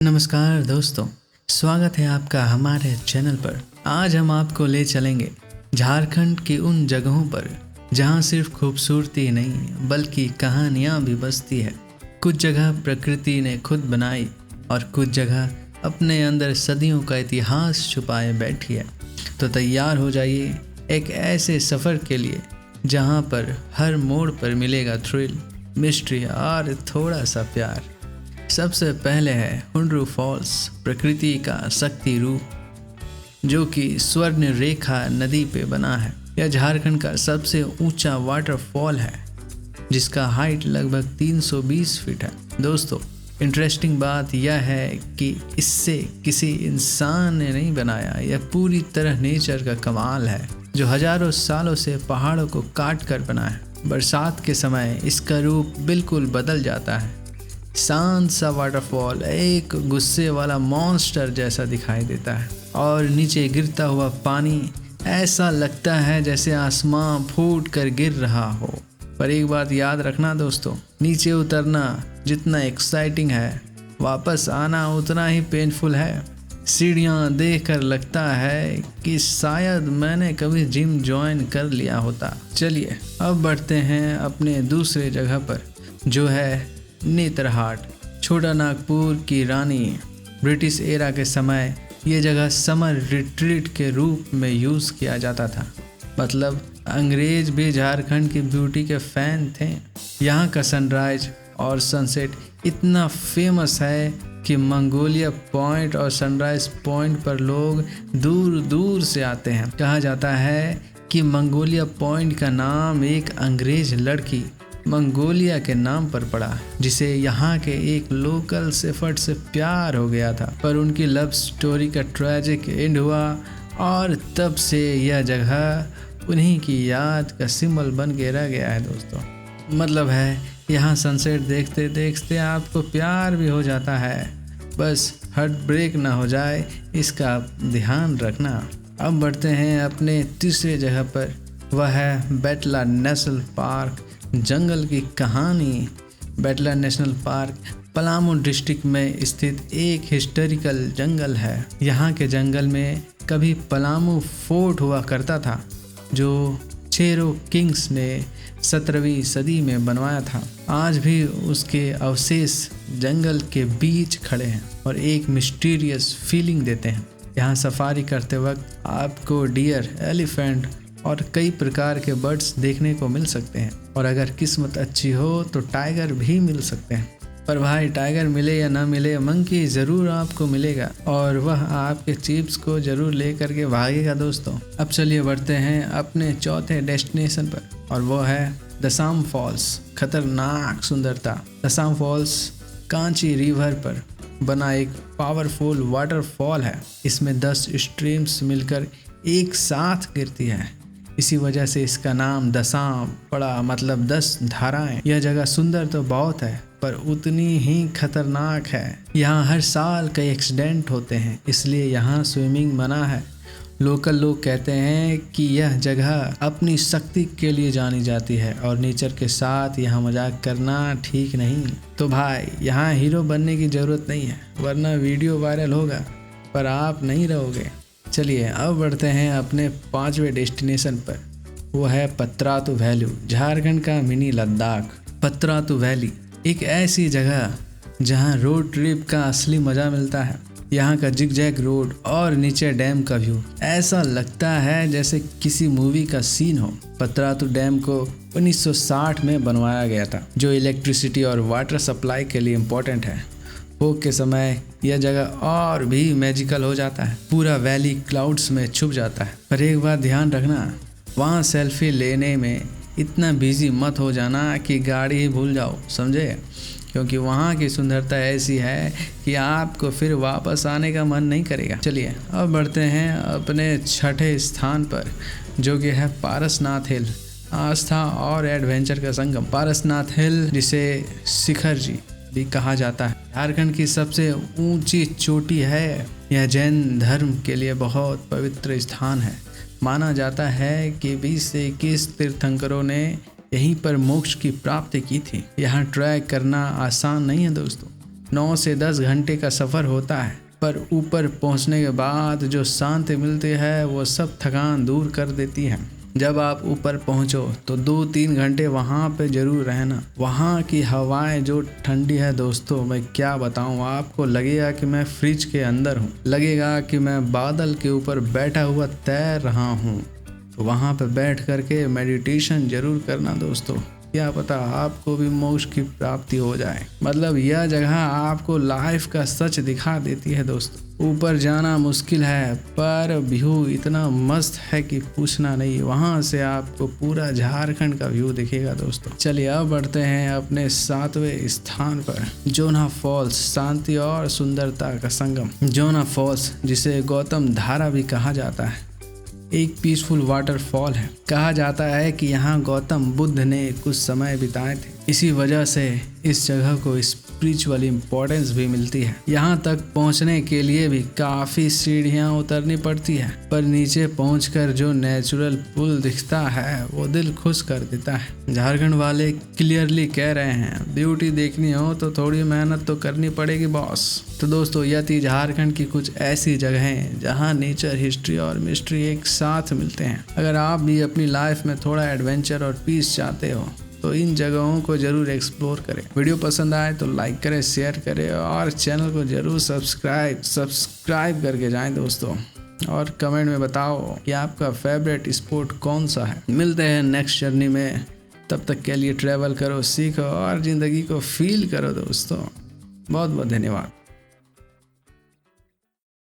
नमस्कार दोस्तों, स्वागत है आपका हमारे चैनल पर। आज हम आपको ले चलेंगे झारखंड की उन जगहों पर जहां सिर्फ खूबसूरती नहीं बल्कि कहानियां भी बसती है। कुछ जगह प्रकृति ने खुद बनाई और कुछ जगह अपने अंदर सदियों का इतिहास छुपाए बैठी है। तो तैयार हो जाइए एक ऐसे सफ़र के लिए जहां पर हर मोड़ पर मिलेगा थ्रिल, मिस्ट्री और थोड़ा सा प्यार। सबसे पहले है हुंड्रू फॉल्स, प्रकृति का शक्ति रूप जो कि स्वर्ण रेखा नदी पे बना है। यह झारखंड का सबसे ऊंचा वाटरफॉल है जिसका हाइट लगभग 320 फीट है। दोस्तों, इंटरेस्टिंग बात यह है कि इससे किसी इंसान ने नहीं बनाया, यह पूरी तरह नेचर का कमाल है जो हजारों सालों से पहाड़ों को काट कर बना है। बरसात के समय इसका रूप बिल्कुल बदल जाता है। शांत सा वाटरफॉल एक गुस्से वाला मॉन्स्टर जैसा दिखाई देता है और नीचे गिरता हुआ पानी ऐसा लगता है जैसे आसमां फूट कर गिर रहा हो। पर एक बात याद रखना दोस्तों, नीचे उतरना जितना एक्साइटिंग है, वापस आना उतना ही पेनफुल है। सीढ़ियाँ देखकर लगता है कि शायद मैंने कभी जिम ज्वाइन कर लिया होता। चलिए अब बढ़ते हैं अपने दूसरे जगह पर जो है नेतरहाट। छोटा नागपुर की रानी। ब्रिटिश एरा के समय ये जगह समर रिट्रीट के रूप में यूज़ किया जाता था। मतलब अंग्रेज भी झारखंड की ब्यूटी के फ़ैन थे। यहाँ का सनराइज और सनसेट इतना फेमस है कि मंगोलिया पॉइंट और सनराइज पॉइंट पर लोग दूर दूर से आते हैं। कहा जाता है कि मंगोलिया पॉइंट का नाम एक अंग्रेज लड़की मंगोलिया के नाम पर पड़ा जिसे यहाँ के एक लोकल शेफर्ड से प्यार हो गया था, पर उनकी लव स्टोरी का ट्रेजिक एंड हुआ और तब से यह जगह उन्हीं की याद का सिंबल बन के रह गया है। दोस्तों, मतलब है यहाँ सनसेट देखते देखते आपको प्यार भी हो जाता है, बस हार्ट ब्रेक ना हो जाए इसका ध्यान रखना। अब बढ़ते हैं अपने तीसरे जगह पर, वह है बेटला नेशनल पार्क, जंगल की कहानी। बेटला नेशनल पार्क पलामू डिस्ट्रिक्ट में स्थित एक हिस्टोरिकल जंगल है। यहाँ के जंगल में कभी पलामू फोर्ट हुआ करता था जो चेरो किंग्स ने 17वीं सदी में बनवाया था। आज भी उसके अवशेष जंगल के बीच खड़े हैं और एक मिस्टीरियस फीलिंग देते हैं। यहाँ सफारी करते वक्त आपको डियर, एलिफेंट और कई प्रकार के बर्ड्स देखने को मिल सकते हैं और अगर किस्मत अच्छी हो तो टाइगर भी मिल सकते हैं। पर भाई टाइगर मिले या ना मिले, मंकी ज़रूर आपको मिलेगा और वह आपके चिप्स को ज़रूर ले करके भागेगा। दोस्तों, अब चलिए बढ़ते हैं अपने चौथे डेस्टिनेशन पर और वो है दसाम फॉल्स। खतरनाक सुंदरता। दसाम फॉल्स कांची रिवर पर बना एक पावरफुल वाटरफॉल है। इसमें 10 स्ट्रीम्स मिलकर एक साथ गिरती है, इसी वजह से इसका नाम दसाम पड़ा, मतलब 10 धाराएं। यह जगह सुंदर तो बहुत है पर उतनी ही खतरनाक है। यहाँ हर साल कई एक्सीडेंट होते हैं, इसलिए यहाँ स्विमिंग मना है। लोकल लोग कहते हैं कि यह जगह अपनी शक्ति के लिए जानी जाती है और नेचर के साथ यहाँ मजाक करना ठीक नहीं। तो भाई यहाँ हीरो बनने की ज़रूरत नहीं है, वरना वीडियो वायरल होगा पर आप नहीं रहोगे। चलिए अब बढ़ते हैं अपने 5वें डेस्टिनेशन पर, वो है पतरातू वैली, झारखंड का मिनी लद्दाख। पतरातू वैली एक ऐसी जगह जहां रोड ट्रिप का असली मज़ा मिलता है। यहाँ का जिगजैग रोड और नीचे डैम का व्यू ऐसा लगता है जैसे किसी मूवी का सीन हो। पतरातू डैम को 1960 में बनवाया गया था जो इलेक्ट्रिसिटी और वाटर सप्लाई के लिए इम्पोर्टेंट है। फोग के समय यह जगह और भी मैजिकल हो जाता है, पूरा वैली क्लाउड्स में छुप जाता है। पर एक बात ध्यान रखना, वहाँ सेल्फी लेने में इतना बिजी मत हो जाना कि गाड़ी ही भूल जाओ, समझे? क्योंकि वहाँ की सुंदरता ऐसी है कि आपको फिर वापस आने का मन नहीं करेगा। चलिए अब बढ़ते हैं अपने छठे स्थान पर जो कि है पारसनाथ हिल, आस्था और एडवेंचर का संगम। पारसनाथ हिल जिसे शिखर जी भी कहा जाता है, झारखंड की सबसे ऊंची चोटी है। यह जैन धर्म के लिए बहुत पवित्र स्थान है। माना जाता है कि 20 से 21 तीर्थंकरों ने यहीं पर मोक्ष की प्राप्ति की थी। यहाँ ट्रैक करना आसान नहीं है दोस्तों, 9 से 10 घंटे का सफ़र होता है, पर ऊपर पहुंचने के बाद जो शांति मिलती है वो सब थकान दूर कर देती है। जब आप ऊपर पहुंचो तो 2-3 घंटे वहाँ पे ज़रूर रहना। वहाँ की हवाएं जो ठंडी है दोस्तों, मैं क्या बताऊँ आपको, लगेगा कि मैं फ्रिज के अंदर हूँ, लगेगा कि मैं बादल के ऊपर बैठा हुआ तैर रहा हूँ। तो वहाँ पे बैठ करके मेडिटेशन ज़रूर करना दोस्तों, क्या पता आपको भी मोक्ष की प्राप्ति हो जाए। मतलब यह जगह आपको लाइफ का सच दिखा देती है दोस्तों। ऊपर जाना मुश्किल है पर व्यू इतना मस्त है कि पूछना नहीं। वहाँ से आपको पूरा झारखंड का व्यू दिखेगा दोस्तों। चलिए अब बढ़ते हैं अपने 7वें स्थान पर, जोन्हा फॉल्स, शांति और सुंदरता का संगम। जोन्हा फॉल्स, जिसे गौतम धारा भी कहा जाता है, एक पीसफुल वाटरफॉल है। कहा जाता है कि यहाँ गौतम बुद्ध ने कुछ समय बिताए थे, इसी वजह से इस जगह को स्पिरिचुअल इम्पोर्टेंस भी मिलती है। यहाँ तक पहुँचने के लिए भी काफ़ी सीढ़ियाँ उतरनी पड़ती है, पर नीचे पहुँचकर जो नेचुरल पुल दिखता है वो दिल खुश कर देता है। झारखंड वाले क्लियरली कह रहे हैं, ब्यूटी देखनी हो तो थोड़ी मेहनत तो करनी पड़ेगी बॉस। तो दोस्तों यह थी झारखंड की कुछ ऐसी जगहें जहाँ नेचर, हिस्ट्री और मिस्ट्री एक साथ मिलते हैं। अगर आप भी अपनी लाइफ में थोड़ा एडवेंचर और पीस चाहते हो तो इन जगहों को जरूर एक्सप्लोर करें। वीडियो पसंद आए तो लाइक करें, शेयर करें और चैनल को जरूर सब्सक्राइब करके जाएं दोस्तों। और कमेंट में बताओ कि आपका फेवरेट स्पोर्ट कौन सा है। मिलते हैं नेक्स्ट जर्नी में, तब तक के लिए ट्रैवल करो, सीखो और ज़िंदगी को फील करो दोस्तों। बहुत बहुत धन्यवाद।